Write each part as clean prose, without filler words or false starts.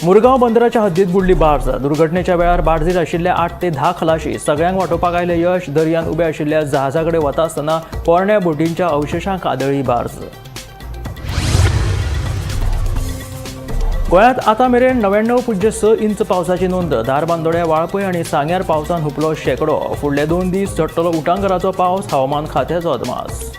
मुरगांव बंदराच्या हद्दीत बुडली बार्ज. दुर्घटनेच्या वेळार बार्जीत आशिल्ल्या 8 ते 10 खलाशी सगळ्यांक वाटोवपाक आयले यश. दर्यान उबे आशिल्ल्या जहाजाकडे वता आसतना पोरण्या बोटींच्या अवशेशांक आदळ्ळी बार्ज. गोंयांत आतां मेरेन 99.6 इंच पावसाची नोंद. धारबांदोड्या, वाळपय आनी सांग्यार पावसान हुपलो शेकडो. फुडले 2 दीस झडटलो उटंगराचो पावस. हवामान खात्याचो अदमास.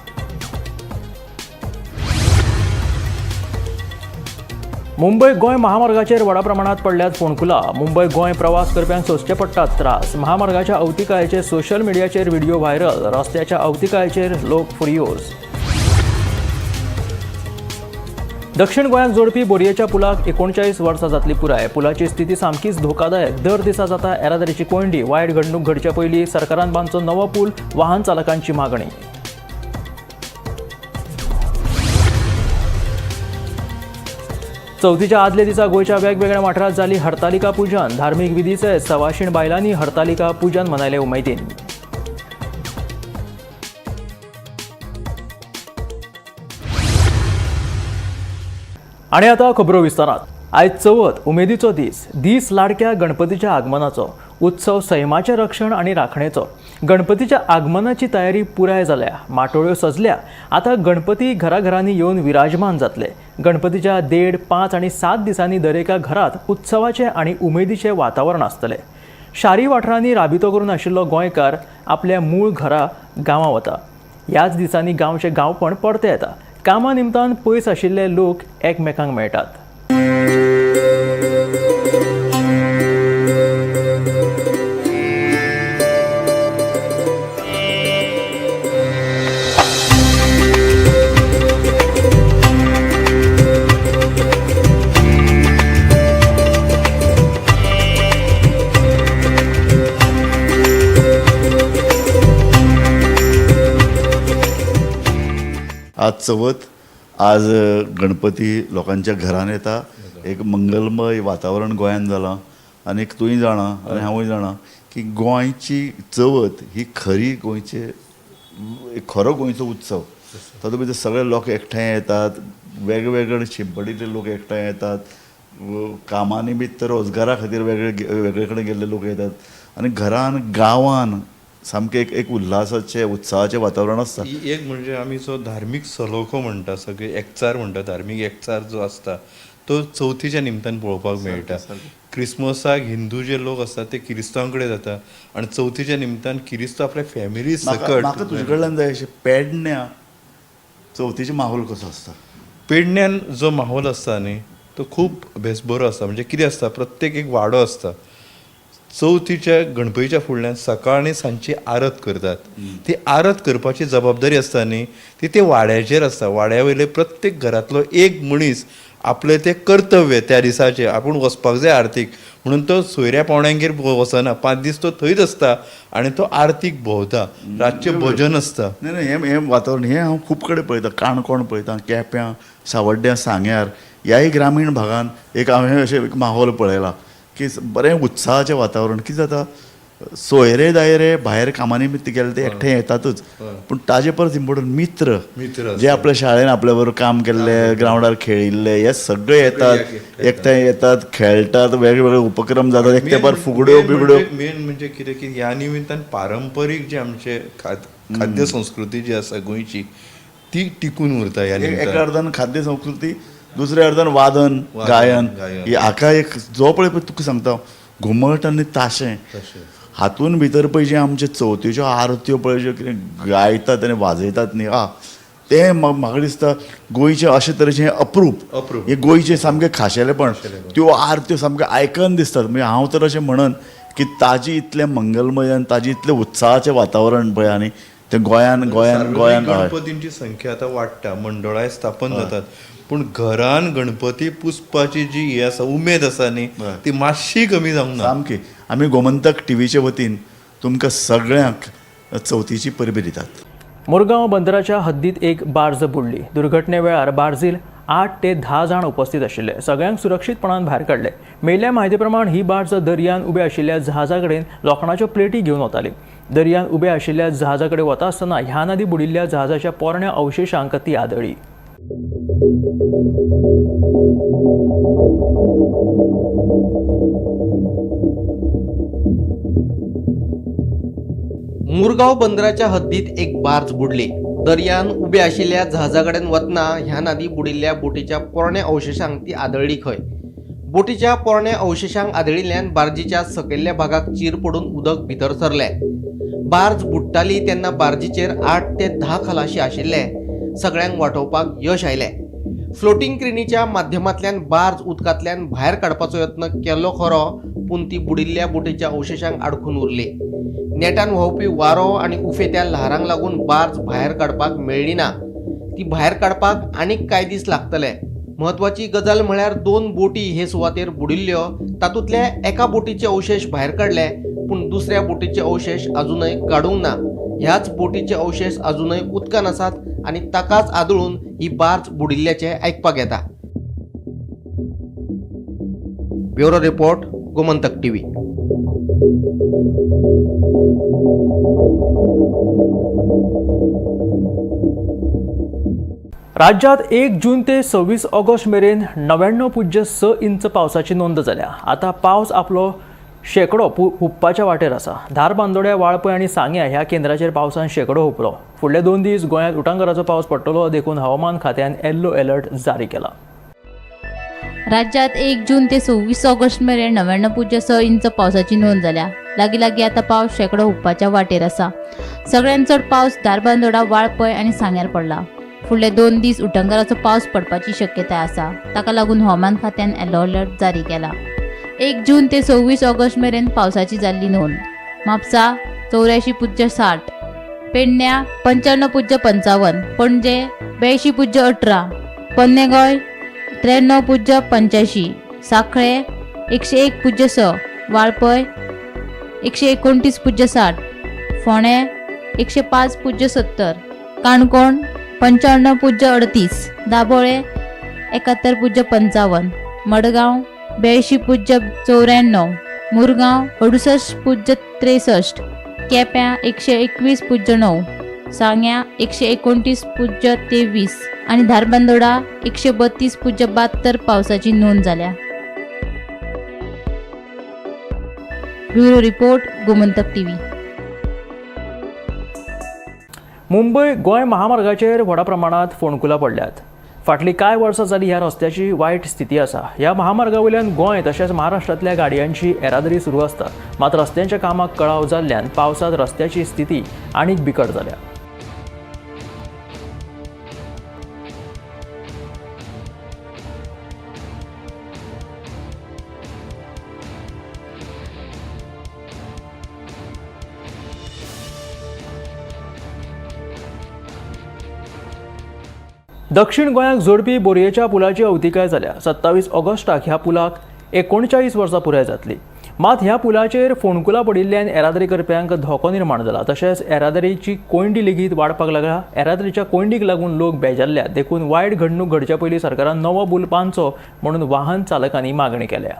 मुंबय गोंय महामार्गाचेर व्हडा प्रमाणात पडल्यात फोंडकुलां. मुंबय गोंय प्रवास करप्यांक सोंसचे पडटात त्रास. महामार्गाच्या अवतिकायेचेर सोशल मिडियाचेर व्हिडिओ व्हायरल. रस्त्याच्या अवतिकायेचेर लोक फुरियोज. दक्षिण गोंयांत जोडपी बोरयेच्या पुलाक 39 वर्सां जातली पुराय. पुलाची स्थिती सामकीच धोकादायक. दर दिसा जाता येरादारीची कोंडी. वायट घडणूक घडचे पयलीं सरकारान बांदचो नवो पूल. वाहन चालकांची मागणी. चवथीच्या आदले दिसा गोंयच्या वेगवेगळ्या वाठारांत जाली हरतालिका पुजन. धार्मीक विधी सयत सवाशीण बायलांनी हरतालिका पुजन मनयले उमेदीन. आनी आतां खबरो विस्तारात. आयज चवथ, उमेदीचो दीस लाडक्या गणपतीच्या आगमनाचो. उत्सव सैमाचें रक्षण आनी राखणेचो. गणपतीच्या आगमनाची तयारी पुराय जाल्या. माटोळ्यो सजल्या. आतां गणपती घराघरांनी येवन विराजमान जातले. गणपतीच्या 1.5, 5 आनी 7 दिसांनी दरेका घरात उत्सवाचें आनी उमेदीचें वातावरण आसतलें. शारी वाठारांनी राबितो करून आशिल्लो गोंयकार आपल्या मूळ घरा गांवां वता. ह्याच दिसांनी गांवचें गांवपण परतें येता. कामा निमतान पयस आशिल्ले लोक एकमेकांक मेळटात. आज चवथ. आज गणपती लोकांच्या घरान येता. एक मंगलमय वातावरण गोंयांत जालां. आनी तुवें जाणा आनी हांवूय जाणा की गोंयची चवथ ही खरी गोंयचे खरो गोंयचो उत्सव. तातूंत भितर सगळे लोक एकठांय येतात. वेगवेगळे शिंपडीतले लोक एकठांय येतात. कामा निमित्त रोजगारा खातीर वेगळे कडेन गेल्ले लोक येतात. आनी घरान गांवान सामकें एक उल्हासाचें उत्सवाचें वातावरण आसता. एक म्हणजे आमी जो धार्मीक सलोखो म्हणटा, सगळे एकचार म्हणटा, धार्मीक एकचार जो आसता तो चवथीच्या निमतान पळोवपाक मेळटा. क्रिस्मसाक हिंदू जे लोक आसतात ते किरिस्तांवां कडेन जाता आनी चवथीच्या निमतान किरिस्तांव आपल्या फॅमिली सकट. म्हाका तुजे कडल्यान जाय अशें पेडण्या चवथीचो माहोल कसो आसता? पेडण्यान जो माहोल आसता न्ही तो खूब बेसबरो आसता. म्हणजे कितें आसता, प्रत्येक एक वाडो आसता. चवथीच्या गणपतीच्या फुडल्यान सकाळ आनी सांजची आरत करतात. ती आरत करपाची जबाबदारी आसता न्ही ती ते वाड्याचेर आसता. वाड्या वयले प्रत्येक घरांतलो एक मनीस आपलें तें कर्तव्य त्या दिसाचें आपूण वचपाक जाय आरतीक म्हणून तो सोयऱ्या पावण्यांगेर वचना. 5 दीस तो थंयच आसता आनी तो आरतीक भोंवता. रातचें भजन आसता. नाही हे वातावरण हे हांव खूब कडेन पळयतां. काणकोण पळयतां, केप्यां, सावड्ड्या, सांग्यार ह्याय ग्रामीण भागांत हांवें अशें एक माहोल पळयला की बरें उत्साहाचें वातावरण. कितें जाता, सोयरे दायरे भायर कामा निमित्त गेले ते एकठांय येतातच. पूण ताजे परस इम्पॉर्टंट मित्र जे आपल्या शाळेन आपल्या बरोबर काम केल्ले, ग्रावंडार खेळिल्ले, हे सगळे येतात. एकठांय येतात, खेळटात, वेगवेगळे उपक्रम जातात. एक तेंपार फुगड्यो बिगड्यो. मेन म्हणजे कितें की ह्या निमित्तान पारंपरीक जे आमचे खाद्य संस्कृती जी आसा गोंयची ती टिकून उरता. ह्या निमित्तान एका अर्थान खाद्य संस्कृती, दुसऱ्या अर्थान वादन गायन. हाका एक जो पळय तुका सांगता घुमट आनी ताशें हातून भितर पळय जे आमचे चवथीच्यो आरत्यो पळय ज्यो कितें गायतात आनी वाजयतात न्ही ते म्हाका दिसता गोंयचे अशे तरेचें अप्रूप हे गोंयचें सामकें खाशेलेपण. त्यो आरत्यो सामक्यो आयकन दिसतात. म्हणजे हांव तर अशें म्हणन की ताजी इतलें मंगलमय आनी ताजी इतलें उत्साहाचें वातावरण पळय आनी ते गोंयान गणपतींची संख्या आतां वाडटा, मंडळाय स्थापन जातात. पूण घरान गणपती पुजपाची जी ही आसा उमेद आसा न्ही ती मातशी कमी जावंक ना. सामकी. आमी गोमंतक टीव्हीचे वतीन तुमकां सगळ्यांक चवथीची परबी दितात. मुरगांव बंदराच्या हद्दीत एक बार्ज बुडली. दुर्घटने वेळार बार्जील 8 ते 10 जाण उपस्थित आशिल्ले. सगळ्यांक सुरक्षीतपणान भायर काडले. मेळिल्ल्या म्हायती प्रमाण ही बार्ज दर्यान उबे आशिल्ल्या जहाजा कडेन लोखंडाच्यो प्लेटी घेवन वताली. दर्यान उबे आशिल्ल्या जहाजा कडेन वता आसतना ह्या नदी बुडिल्ल्या जहाजाच्या पोरण्या अवशेशांक ती आदळ्ळी. मुरगाव बंदराच्या हद्दीत एक बार्ज बुडली. दर्यान उबे आशिल्ल्या जहाजाकडेन वतना ह्या नदी बुडिल्ल्या बोटीच्या पोरण्या अवशेशांक ती आदळली खंय. बोटीच्या पोरण्या अवशेशांक आदळिल्ल्यान बार्जीच्या सकयल्ल्या भागाक चीर पडून उदक भितर सरले. बार्ज बुडटाली तेन्ना बार्जीचेर 8 ते 10 खलाशी आशिल्ले. सगळ्यांक वाटावपाक यश आयलें. फ्लोटिंग क्रेनीच्या माध्यमांतल्यान बार्ज उदकांतल्यान भायर काडपाचो यत्न केलो खरो, पूण ती बुडिल्ल्या बोटीच्या अवशेशांक आडखून उरली. नेटान व्हांवपी वारो आनी उफेत्या ल्हारांक लागून बार्ज भायर काडपाक मेळ्ळी ना. ती भायर काडपाक आनीक कांय दीस लागतले. म्हत्वाची गजाल म्हळ्यार 2 बोटी हे सुवातेर बुडिल्ल्यो. तातूंतल्या एका बोटीचे अवशेश भायर काडले, पूण दुसऱ्या बोटीचे अवशेश अजूनय काडूंक ना. ह्याच बोटीचे अवशेश अजूनय उदकान आसात आनी ताकाच आदळून ही बार्ज बुडिल्ल्याचे आयकपाक येता. Bureau report, Gomantak TV. राज्यात 1 जून ते 26 ऑगस्ट मेरेन 99.6 इंच पावसाची नोंद जाल्या. आता पावस आपलो शेकडो हुपपाच्या वाटेर आसा. धारबांदोड्या, वाळपय आनी सांग्या ह्या केंद्राचेर पावसान शेकडो हुपलो. फुडले 2 दीस गोंयांत उटंगराचो पावस पडटलो देखून हवामान खात्यान येल्लो अलर्ट जारी केला. राज्यात 1 जून ते 26 ऑगस्ट मेरेन 99.6 इंच पावसाची नोंद जाल्या. लागीं आता पावस शेकडो हुपपाच्या वाटेर आसा. सगळ्यांत चड पावस धारबांदोडा, वाळपय आनी सांग्यार पडला. फुडले 2 दीस उटंगराचो पावस पडपाची शक्यताय आसा. ताका लागून हवामान खात्यान येलो अलर्ट जारी केला. 1 जून ते 26 ऑगस्ट मेरेन पावसाची जाल्ली नोंद. म्हापसा 84.60, पेडण्यां 95.55, पणजे 82.18, पोन्नेगोय 93.85, सांखळे 101.6, वाळपय 129.60, फोंडे 105.70, काणकोण 95.38, दाबोळे 71.55, मडगांव 82.94, मुरगांव 68.63, केप्यां 121.9, सांग्या 129.23 आणि धारबांदोडा 132.72 पावसाची नोंद जाल्या. Bureau report, Gomantak TV. Mumbai Goa महामार्गाचेर व्हडा प्रमाणात फोंडकुलां पडल्यात. फाटलीं कांय वर्सां जालीं ह्या रस्त्याची वायट स्थिती आसा. ह्या महामार्गा वयल्यान गोंय तशेंच महाराष्ट्रांतल्या गाडयांची येरादारी सुरू आसता. मात रस्त्यांच्या कामाक कळाव जाल्ल्यान पावसांत रस्त्याची स्थिती आनीक बिकट जाल्या. दक्षिण गोंयाक जोडपी बोरयेच्या पुलाची अवतिकाय जाल्या. 27 ऑगस्टाक ह्या पुलाक 39 वर्सां पुराय जातली. मात ह्या पुलाचेर फोंडकुलां पडिल्ल्यान येरादारी करप्यांक धोको निर्माण जाला. तशेंच येरादारीची कोंडी लेगीत वाडपाक लागला. येरादारीच्या कोंडीक लागून लोक बेजारल्यात. देखून वायट घडणूक घडचे पयलीं सरकारान नवो पूल बांदचो म्हणून वाहन चालकांनी मागणी केल्या.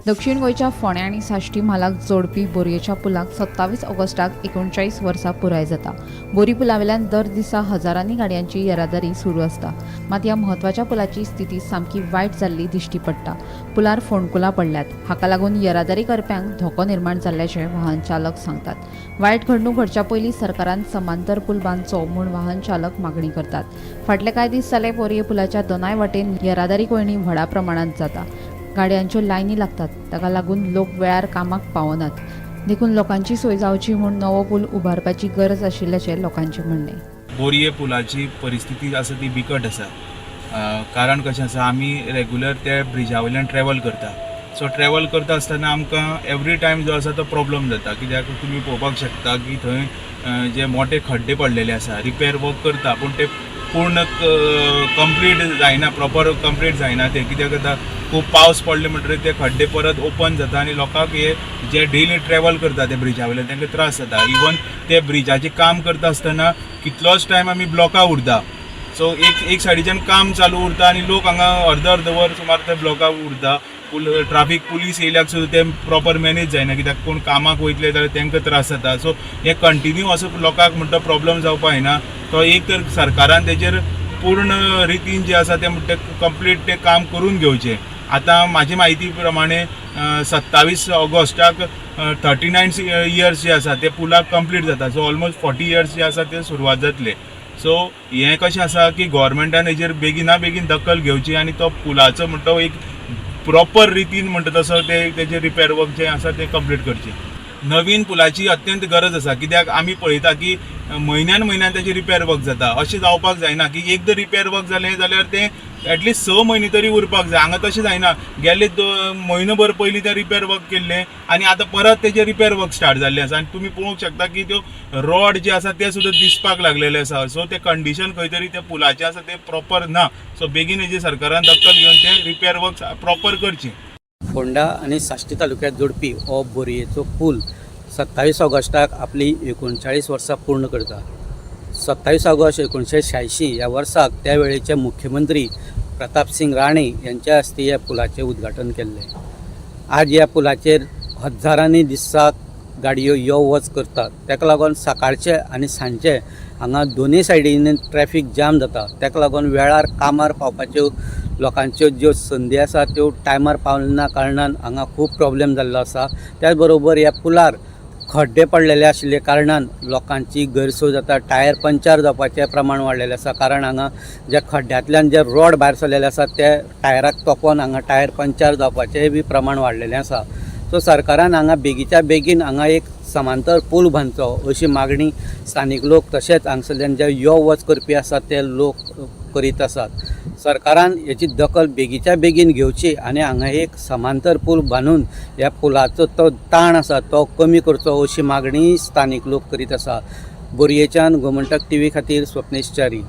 दक्षिण गोंयच्या फोंड्या आनी साश्टी म्हालाक जोडपी बोरयेच्या पुलाक 27 ऑगस्टाक 39 वर्सां पुराय जाता. बोरी पुलावेल्यान दर दिसा हजारांनी गाडयांची येरादारी सुरू आसता. मात ह्या म्हत्वाच्या पुलाची स्थिती सामकी वायट जाल्ली दिश्टी पडटा. पुलार फोंडकुलां पडल्यात. हाका लागून येरादारी करप्यांक धोको निर्माण जाल्ल्याचें वाहन चालक सांगतात. वायट घडणूक घडच्या पयलीं सरकारान समांतर पूल बांदचो म्हूण वाहन चालक मागणी करतात. फाटले कांय दीस जाले बोरये पुलाच्या दोनाय वाटेन येरादारी कोयणी व्हडा प्रमाणांत जाता. गाडयांच्यो लायनी लागतात. ताका लागून लोक वेळार कामाक पावनात. देखून लोकांची सोय जावची म्हूण नवो पूल उबारपाची गरज आशिल्ल्याचें लोकांचें म्हणणें. बोरये पुलाची परिस्थिती आसा ती बिकट आसा. कारण कशें आसा, आमी रेगुलर त्या ब्रिजा वयल्यान ट्रॅवल करता. सो ट्रॅवल करता आसतना आमकां एवरी टायम जो आसा तो प्रॉब्लम जाता. कित्याक तुमी पळोवपाक शकता की थंय जे मोठे खड्डे पडलेले आसा. रिपेर वर्क करता पूण ते पूर्ण कंप्लीट जायना, प्रॉपर कंप्लीट जायना ते. कित्याक जाता, खूब पावस पडले म्हणटकीर ते खड्डे परत ओपन जाता आनी लोकांक हे जे डेली ट्रॅव्हल करता ते ब्रिजा वयल्यान तांकां त्रास जाता. इवन ते ब्रिजाचें काम करता आसतना कितलोच टायम आमी ब्लॉका उरता. सो एक सायडीच्यान काम चालू उरता आनी लोक हांगा अर्द वर सुमार ते ब्लॉका उरता. ट्राफीक पुलीस येयल्याक सुद्दां ते प्रॉपर मॅनेज जायना, कित्याक कोण कामाक वयतले जाल्यार तांकां त्रास जाता. सो हे कंटिन्यू असो लोकांक म्हणटा प्रॉब्लम जावपा जायना. तो एक तर सरकारान तेजेर पूर्ण रितीन जे आसा ते म्हणटा कंप्लीट ते काम करून घेवचें. आतां म्हाजी म्हायती प्रमाणे 27 ऑगस्टाक 39 इयर्स जे आसा ते पुलाक कंप्लीट जाता. सो ऑलमोस्ट 40 इयर्स जे आसा ते सुरवात जातले. सो हें कशें आसा की गोवोरमेंटान हेजेर बेगिना बेगीन दखल घेवची आनी तो पुलाचो म्हणटा एक प्रॉपर रितीन म्हणटा तसो तेजे रिपेर वर्क जे आसा ते कंप्लीट करचे. नवीन पुलाची अत्यंत गरज आसा, कित्याक आमी पळयता की म्हयन्यान तेजे रिपेर वर्क जाता. अशें जावपाक जायना की एकदां रिपेर वर्क जालें जाल्यार तें एटलिस्ट 6 म्हयने तरी उरपाक जाय. हांगा तशें जायना, गेले म्हयनोभर पयलीं तें रिपेर वर्क केल्लें आनी आतां परत तेजें रिपेर वर्क स्टार्ट जाल्लें आसा. आनी तुमी पळोवंक शकता की त्यो रॉड जे आसा ते सुद्दां दिसपाक लागलेले आसा. सो तें कंडिशन खंय तरी त्या पुलाचें आसा तें प्रॉपर ना. सो बेगीन हेजी सरकारान दखल घेवन तें रिपेर वर्क प्रॉपर करचें. फोंडा आनी साश्टी तालुक्यांत जोडपी हो बोरयेचो पूल 27 ऑगस्टाक आपली 39 वर्सां पूर्ण करता. 27 ऑगस्ट 1986 ह्या वर्साक त्या वेळेचे मुख्यमंत्री प्रताप सिंग राणे यांच्या हस्ते ह्या पुलाचें उद्घाटन केल्लें. आज ह्या पुलाचेर हजारांनी दिसाक गाडयो यो वच करतात. ताका लागून सकाळचे आनी सांजचे हांगा दोनूय सायडीन ट्रॅफीक जाम जाता. ताका लागून वेळार कामार पावपाच्यो लोकांच्यो ज्यो संदी आसा त्यो टायमार पावना कारणान हांगा खूब प्रॉब्लेम जाल्लो आसा. त्याच बरोबर ह्या पुलार खड्डे पडलेले आशिल्ले कारणान लोकांची गैरसोय जाता. टायर पंक्चर जावपाचें प्रमाण वाडलेलें आसा, कारण हांगा ज्या खड्ड्यांतल्यान जे रॉड भायर सरलेले आसा ते टायराक तोपोवन हांगा टायर पंक्चर जावपाचें बी प्रमाण वाडलेलें आसा. सो सरकारान हांगा बेगीच्या बेगीन हांगा एक समांतर पूल बांदचो अशी मागणी स्थानीक लोक तशेंच हांगसरल्यान जे यो वच करपी आसात ते लोक करीत आसात. सरकारान हेची दखल बेगीच्या बेगीन घेवची आनी हांगा एक समांतर पूल बांदून ह्या पुलाचो तो ताण आसा तो कमी करचो अशी मागणी स्थानीक लोक करीत आसा. बोरयेच्यान गोमंतक टीव्ही खातीर स्वप्नेश च्यारी.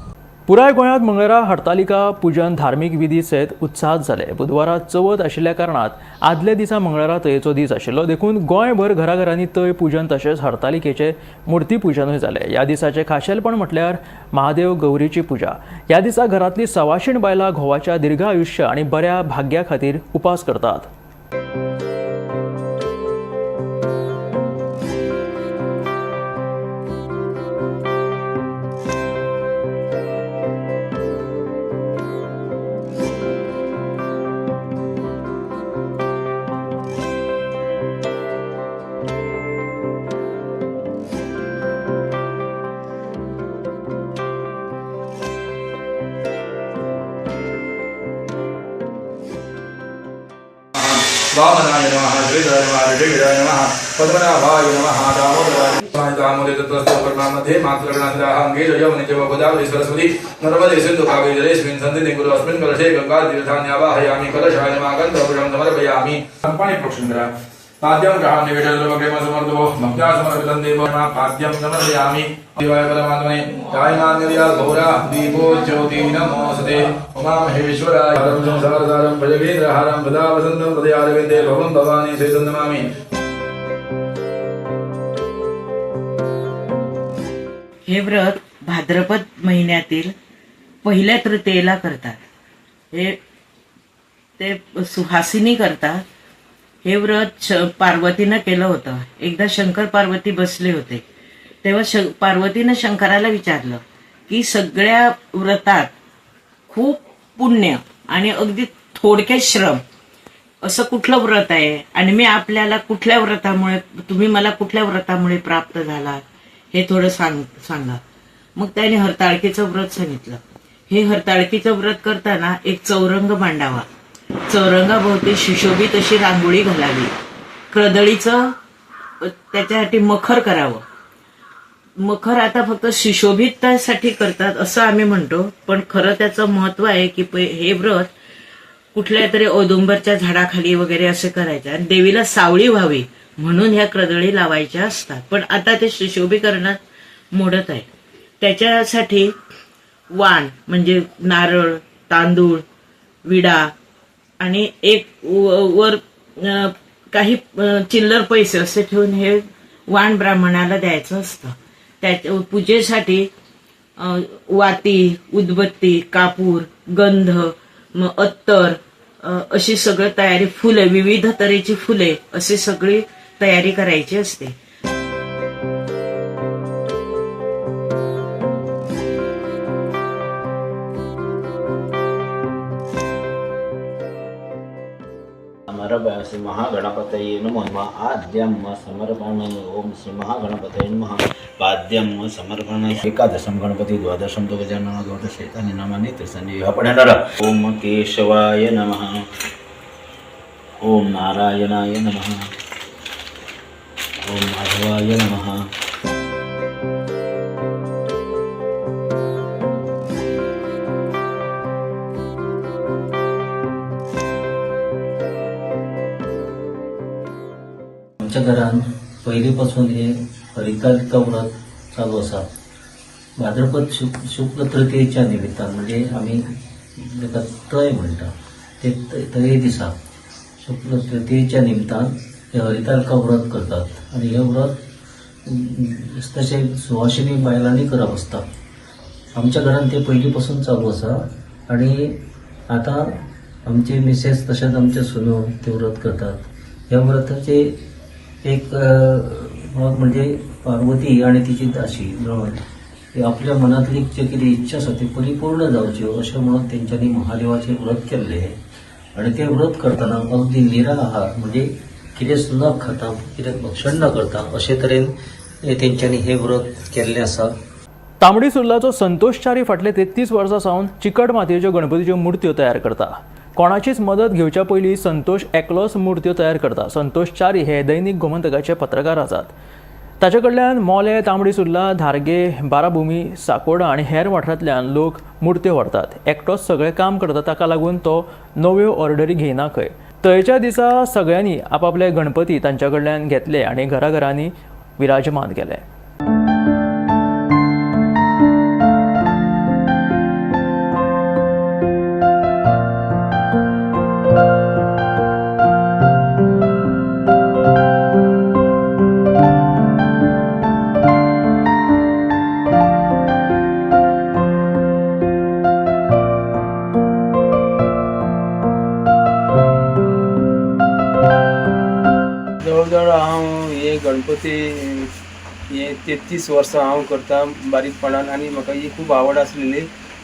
पुराय गोंयांत मंगळारा हरतालिका पुजन धार्मीक विधी सयत उत्साहात जाले. बुधवारा चवथ आशिल्ल्या कारणात आदल्या दिसा मंगळारा तयेचो दीस आशिल्लो. देखून गोंयभर घराघरांनी तय पूजन तशेंच हरतालिकेचे मुर्ती पूजनूय जालें. ह्या दिसाचें खाशेलपण म्हटल्यार महादेव गौरीची पुजा. ह्या दिसा घरांतली सवाशीण बायलां घोवाच्या दीर्घ आयुश्य आनी बऱ्या भाग्या खातीर उपास करतात. वामनाय नमः श्रीधराय नमः ऋषिकेशाय नमः पद्मनाभाय नमः दामोदराय गोदावरी सरस्वती नर्मदे सिंधु कावेरी जलेस्मिन् सन्निधिं कुरु अस्मिन् कलशे गङ्गातीर्थानि आवाहयामि कलशाय नमः गन्धपुष्पं समर्पयामि. पाणि प्रोक्षणं करा. पाद्यं ग्रहां निवेशनमग्रेमसमर्दो भक्त्या समर्पितं देवः पाद्यं समर्पयामि. देवाय परमात्मने कायमान्यदिया घोरा दीपो ज्योति नमोऽस्ते. उमा महेश्वराय परं संसारसारं भजगेन्द्रहारं सदा वसन्तं हृदयारविन्दे भवं भवानी सेतं नमामि. हे व्रत भाद्रपद महिन्यातील पहिल्या तृतीयेला करतात. ते सुहासिनी करतात. हे व्रत पार्वतीनं केलं होतं. एकदा शंकर पार्वती बसले होते तेव्हा पार्वतीनं शंकराला विचारलं की सगळ्या व्रतात खूप पुण्य आणि अगदी थोडके श्रम असं कुठलं व्रत आहे आणि मी आपल्याला कुठल्या व्रतामुळे तुम्ही मला कुठल्या व्रतामुळे प्राप्त झालात हे थोडं सांगा. मग त्याने हरताळकीचं व्रत सांगितलं. हे हरताळकीचं व्रत करताना एक चौरंग मांडावा. चौरंगाभोवती सुशोभित अशी रांगोळी घालावी. कर्दळीचं त्याच्यासाठी मखर करावं. मखर आता फक्त सुशोभिततेसाठी करतात असं आम्ही म्हणतो, पण खरं त्याचं महत्व आहे की हे व्रत कुठल्या तरी औदुंबरच्या झाडाखाली वगैरे असे करायचे आणि देवीला सावळी व्हावी म्हणून ह्या कर्दळी लावायच्या असतात. पण आता ते सुशोभीकरणात मोडत आहे. त्याच्यासाठी वाण म्हणजे नारळ, तांदूळ, विडा आणि एक वर काही चिल्लर पैसे असे ठेवून हे वाण ब्राह्मणाला द्यायचं असतं. त्याच्या पूजेसाठी वाती, उदबत्ती, कापूर, गंध, अत्तर अशी सगळं तयारी, फुले, विविध तऱ्हेची फुले अशी सगळी तयारी करायची असते. समर्पयामि श्री महागणपतये नमः. आद्यं समर्पयामि ओम श्री महागणपतये नमः. पाद्यं समर्पयामि. एकादशं गणपति, द्वादशं तो गजानन, द्वादशैतानि नामानि त्रिसंजी पठनर. ओम केशवाय नमः. ओम नारायणाय नमः. ओम माधवाय नमः. आमच्या घरान पहिलीपासून हे हरितालिका व्रत चालू असा. भाद्रपद शुक्ल तृतीयेच्या निमित्तान म्हणजे आम्ही ताका तय म्हणटा ते तये दिसा शुक्ल तृतीयेच्या निमित्तान हे हरितालिका व्रत करतात आणि हे व्रत तसे सुवासिनी बायलांनी करप असता. आमच्या घरान ते पहिलीपासून चालू असा आणि आता आमचे मिसेस तशेंच आमचे सुनो ते व्रत करतात. ह्या व्रताचे एक म्हणजे पार्वती आणि तिची दासी मिळून आपल्या मनातली जे कितें इच्छा आसा ती परिपूर्ण जावच्यो अशें म्हणून तेंच्यांनी महादेवाचे व्रत केल्ले आणि ते व्रत करतना अगदी निराहार म्हणजे कितेंच न खाता, कितें भक्षण न करता अशे तरेन तेंच्यांनी हे व्रत केल्लें आसा. तांबडी सुर्लाचो संतोष च्यारी फाटले 33 वर्सां सावन चिकट मातयेच्यो गणपतीच्यो मुर्त्यो तयार करता. कोणाचीच मदत घेवच्या पयलीं संतोष एकलोच मुर्त्यो तयार करता. संतोष च्यारी हे दैनीक गोमंतकाचे पत्रकार आसात. ताचे कडल्यान मोले, तांबडी सुर्ला, धारगे, बाराभुमी, साकोडा आनी हेर वाठारांतल्यान लोक मुर्त्यो व्हरतात. एकटोच सगळें काम करता, ताका लागून तो नव्यो ऑर्डरी घेयना खंय. तयच्या दिसा सगळ्यांनी आपापले गणपती तांच्या कडल्यान घेतले आनी घराघरांनी विराजमान केले. जवळ हांव हे गणपती हे 33 वर्सां हांव करता बारीकपणान आनी म्हाका ही खूब आवड आसलेली.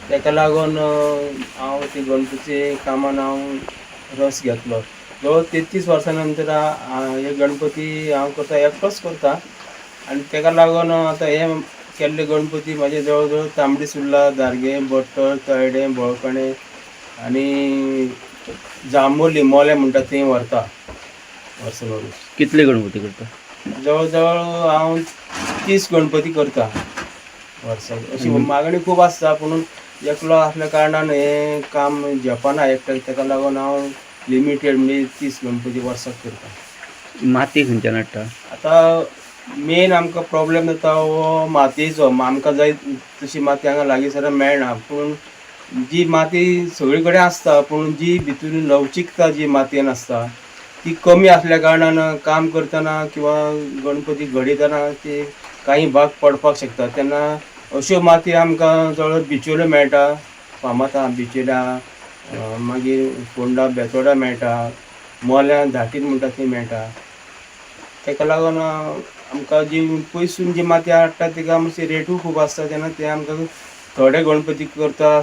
ताका लागून हांव ती गणपती कामान हांव रस घेतलो. जवळ 33 वर्सां नंतर हे गणपती हांव करता, एकटोच करता आनी ताका लागून आतां हे केल्ले गणपती म्हाजे जवळ जवळ तांबडी सुर्ला, धारगे, बट्टळ, तळडे, बळकणे आनी जांबोली मोले म्हणटा थंय व्हरता वर्स भरून. कितले गणपती करता? जवळ जवळ हांव 30 गणपती करता वर्साक. अशी मागणी खूब आसता पूण एकलो आसल्या कारणान हें काम झेपना एकट्याक, ताका लागून हांव लिमिटेड म्हणजे 30 गणपती वर्साक करता. माती खंयच्यान हाडटा? आतां मेन आमकां प्रॉब्लेम जाता हो मातयेचो. आमकां जाय तशी माती हांगा लागींसर मेळना. पूण जी माती सगळे कडेन आसता पूण जी भितून लवचीकता जी मातयेन आसता ती कमी असल्या कारणान काम करतना किंवा गणपती घडयतना ते काही भाग पडपाक शकता. तेन्ना अश्यो माती आमकां जवळ बिचोल्यो मेळटा, फामाद आहा बिचोल्या, मागीर फोंडा बेतोडा मेळटा, मोल्यां धाटीन म्हणटा ती मेळटा. ताका लागून आमकां जी पयसून जी माती हाडटा तिका मातशी रेटूय खूब आसता. तेन्ना ते आमकां थोडे गणपती करता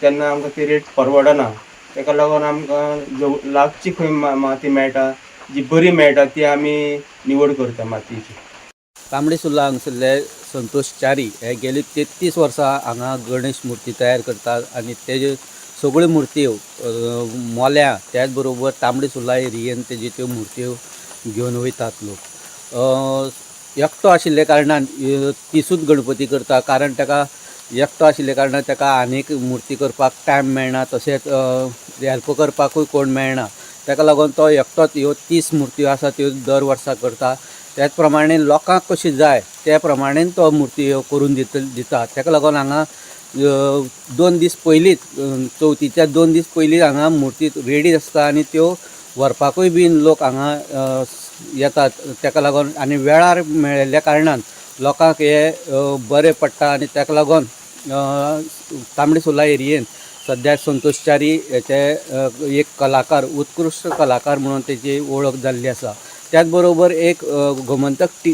तेन्ना आमकां ती रेट परवडना. ताका लागून आमकां लागची खंय माती मेळटा जी बरी मेळटा ती आमी निवड करता मातयेची. तांबडी सुर्ला हांगसरले संतोष च्यारी हे गेली 33 वर्सां हांगा गणेश मुर्ती तयार करतात आनी तेजे सगळ्यो मुर्त्यो मोल्या त्याच बरोबर तांबडी सुर्ला एरियेन तेजे त्यो मुर्त्यो घेवन वयतात लोक. एकटो आशिल्ले कारणान तिसूच गणपती करता, कारण ताका एकटो आशिल्ले कारणान ताका आनीक मुर्ती करपाक टायम मेळना, तशेंच हेल्प करपाकूय कोण मेळना. ताका लागून तो एकटोच ह्यो 30 मुर्त्यो आसा त्यो दर वर्सा करता. त्याच प्रमाणे लोकांक कशी जाय त्या प्रमाणे तो मुर्ती ह्यो करून दिता. ताका लागून हांगा 2 दीस पयलींच चवथीच्या 2 दीस पयलीं हांगा मुर्ती रेडी आसता आनी त्यो व्हरपाकूय बीन लोक हांगा येतात. ताका लागून आनी वेळार मेळिल्ल्या कारणान लोकांक हे बरें पडटा आनी ताका लागून तांबडी सुर्ला एरियेन सद्या संतोष च्यारी हेचे एक कलाकार उत्कृश्ट कलाकार म्हणून तेची वळख जाल्ली आसा. त्याच बरोबर एक गोमंतक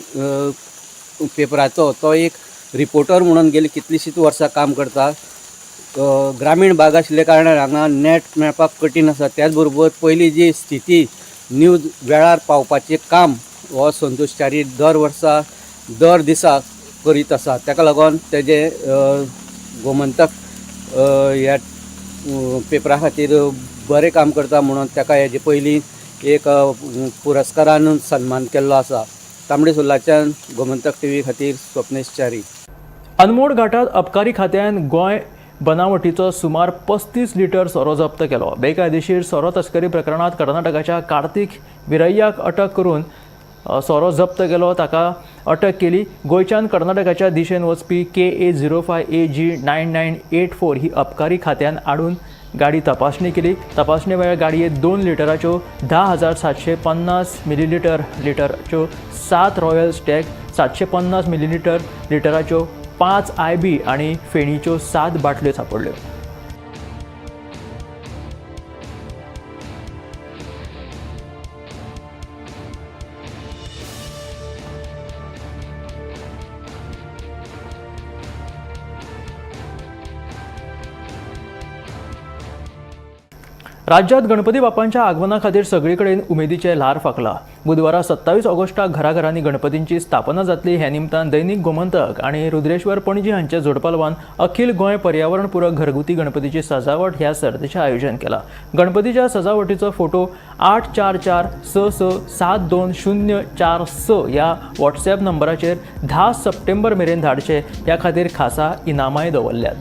पेपराचो तो एक रिपोर्टर म्हणून गेली कितलीशींच वर्सां काम करता. ग्रामीण भाग आशिल्ल्या कारणान हांगा नेट मेळपाक कठीण आसा. त्याच बरोबर पयली जी स्थिती न्यूज वेळार पावपाचें काम हो संतोष च्यारी दर वर्सा दर दिसा करीत आसा. ताका लागून तेजे गोमंतक ह्या पेपरा खातीर बरें काम करता म्हणून ताका हेजे पयलीं एक पुरस्कारान सन्मान केल्लो आसा. तांबडी सुर्लाच्यान गोमंतक टीव्ही खातीर स्वप्नेश च्यारी. अनमोड घाटात अबकारी खात्यान गोंय बनावटीचो सुमार 35 लिटर सोरो जप्त केलो. बेकायदेशीर सोरो तस्करी प्रकरणात कर्नाटकाच्या कार्तिक विरय्याक अटक करून सोरो जप्त केलो. ताका अटक केली. गोंयच्यान कर्नाटकाच्या दिशेन वचपी KA05AG9984 ही अबकारी खात्यान आडून गाडी तपासणी केली. तपासणे वेळार गाडयेंत 2 लिटराच्यो 10,750 मिलीलिटराच्यो 7 रॉयल स्टॅग 750 मिलीलिटराच्यो 5 IB आनी फेणीच्यो 7 बाटल्यो सापडल्यो. राज्यात गणपती बाप्पांच्या आगमना खातीर सगळीकडेन उमेदीचे ल्हार फाकला. बुधवारा 27 ऑगस्टाक घराघरांनी गणपतींची स्थापना जातली. हे निमतान दैनीक गोमंतक आणि रुद्रेश्वर पणजी हांचे जोडपालवान अखिल गोंय पर्यावरणपूरक घरगुती गणपतीची सजावट ह्या सर्तीचें आयोजन केलां. गणपतीच्या सजावटीचो फोटो 8446672046 ह्या व्हॉट्सॲप नंबराचेर 10 सप्टेंबर मेरेन धाडचे. ह्या खातीर खासा इनामाय दवरल्यात.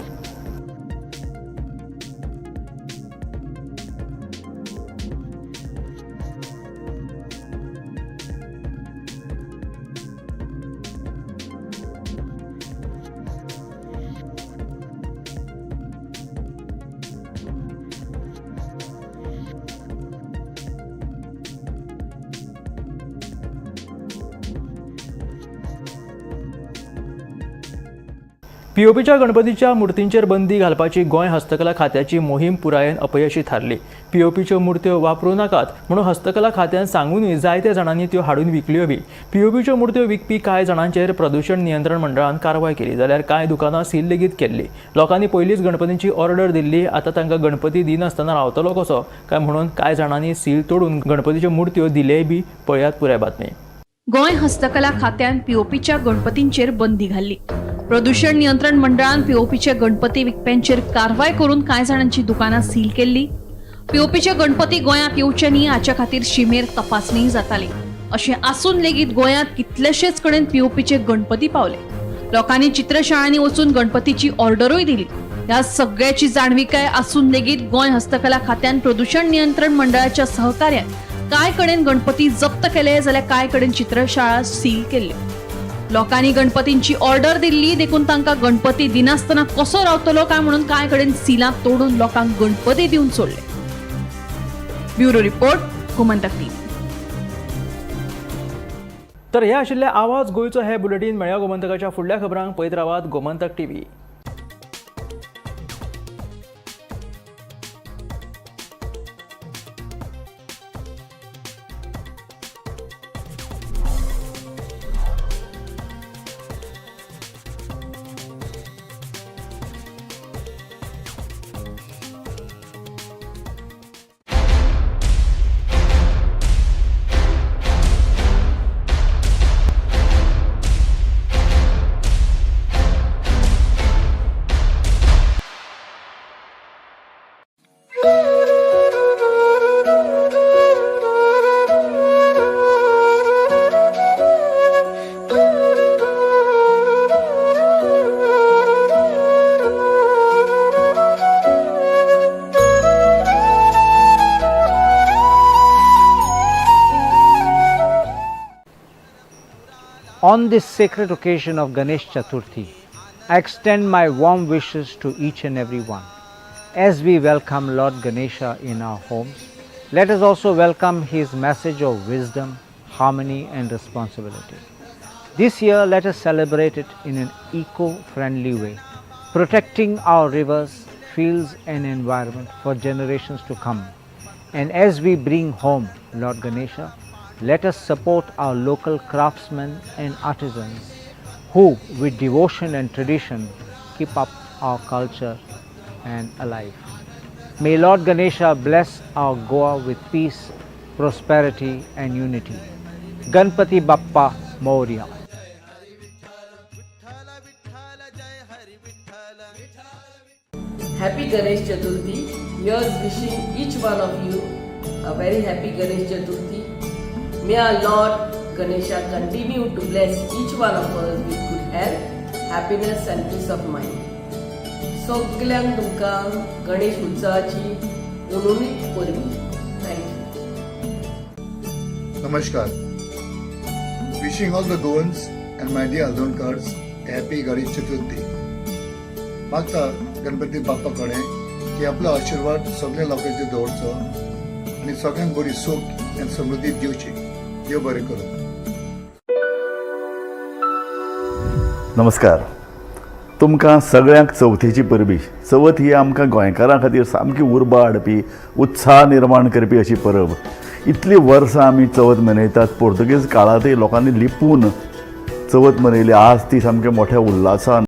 पीओपीच्या गणपतीच्या मुर्तींचेर बंदी घालपाची गोंय हस्तकला खात्याची मोहीम पुरायेन अपयशी थारली. पीओपीच्यो मुर्त्यो वापरूं नाकात म्हणून हस्तकला खात्यान सांगूनय जायत्या जाणांनी त्यो हाडून विकल्यो बी. पीओपीच्यो मुर्त्यो विकपी कांय जाणांचेर प्रदूषण नियंत्रण मंडळान कारवाय केली जाल्यार कांय दुकानां सील लेगीत केल्ली. लोकांनी पयलींच गणपतींची ऑर्डर दिल्ली. आतां तांकां गणपती दिनासतना रावतलो कसो काय म्हणून कांय जाणांनी सील तोडून गणपतीच्यो मुर्त्यो दिलेय बी. पळयात पुराय बातमी. गोंय हस्तकला खात्यान पीओपीच्या गणपतींचेर बंदी घाल्ली. प्रदूषण नियंत्रण मंडळान पीओपीचे गणपती विकप्यांचेर कारवाय करून कांय जाणांची दुकानां सील केल्ली. पीओपीचे गणपती गोंयांत येवचे न्ही हाच्या खातीर शीमेर तपासणी जाताली. अशें आसून लेगीत गोंयांत कितलेशेच कडेन पीओपीचे गणपती पावले. लोकांनी चित्रशाळांनी वचून गणपतीची ऑर्डरूय दिली. ह्या सगळ्याची जाणविकाय आसून लेगीत गोंय हस्तकला खात्यान प्रदूषण नियंत्रण मंडळाच्या सहकार्यान कांय कडेन गणपती जप्त केले जाल्यार कांय कडेन चित्रशाळा सील केल्ल्यो. लोकांनी गणपतींची ऑर्डर दिल्ली देखून तांकां गणपती दिनासतना कसो रावतलो काय म्हणून कांय कडेन सिलां तोडून लोकांक गणपती दिवन सोडले. Bureau report, Gomantak TV. तर हे आशिल्ले आवाज गोंयचो हे बुलेटिन. मेळया गोमंतकाच्या फुडल्या खबरांक पळयत रावात Gomantak TV. On this sacred occasion of Ganesh Chaturthi, I extend my warm wishes to each and every one. As we welcome Lord Ganesha in our homes, let us also welcome his message of wisdom, harmony and responsibility. This year, let us celebrate it in an eco-friendly way, protecting our rivers, fields and environment for generations to come. And as we bring home Lord Ganesha, let us support our local craftsmen and artisans who, with devotion and tradition, keep up our culture and alive. May Lord Ganesha bless our Goa with peace, prosperity and unity. Ganpati Bappa Moria. Happy Ganesh Chaturthi. Here's wishing each one of you a very happy Ganesh Chaturthi. May our Lord Ganesha continue to bless each one of us with good health, happiness and peace of mind. सगळ्यांक तुमकां गणेश उत्सवाची उनुनीत परबी. Thank you. Namaskar. Wishing all the Goans and my dear Aldonkars a happy Ganesh Chaturthi. मागता गणपती बाप्पा कडेन की आपलो आशीर्वाद सगळ्या लोकांचेर दवरचो आनी सगळ्यांक बरी सूख आनी समृद्धी दिवची. देव बरें करूं. नमस्कार. तुमकां सगळ्यांक चवथीची परबी. चवथ ही आमकां गोंयकारां खातीर सामकी उर्बा हाडपी, उत्साह निर्माण करपी अशी परब. इतलीं वर्सां आमी चवथ मनयतात. पोर्तुगीज काळांतय लोकांनी लिपून चवथ मनयली. आज ती सामक्या मोठ्या उल्हासान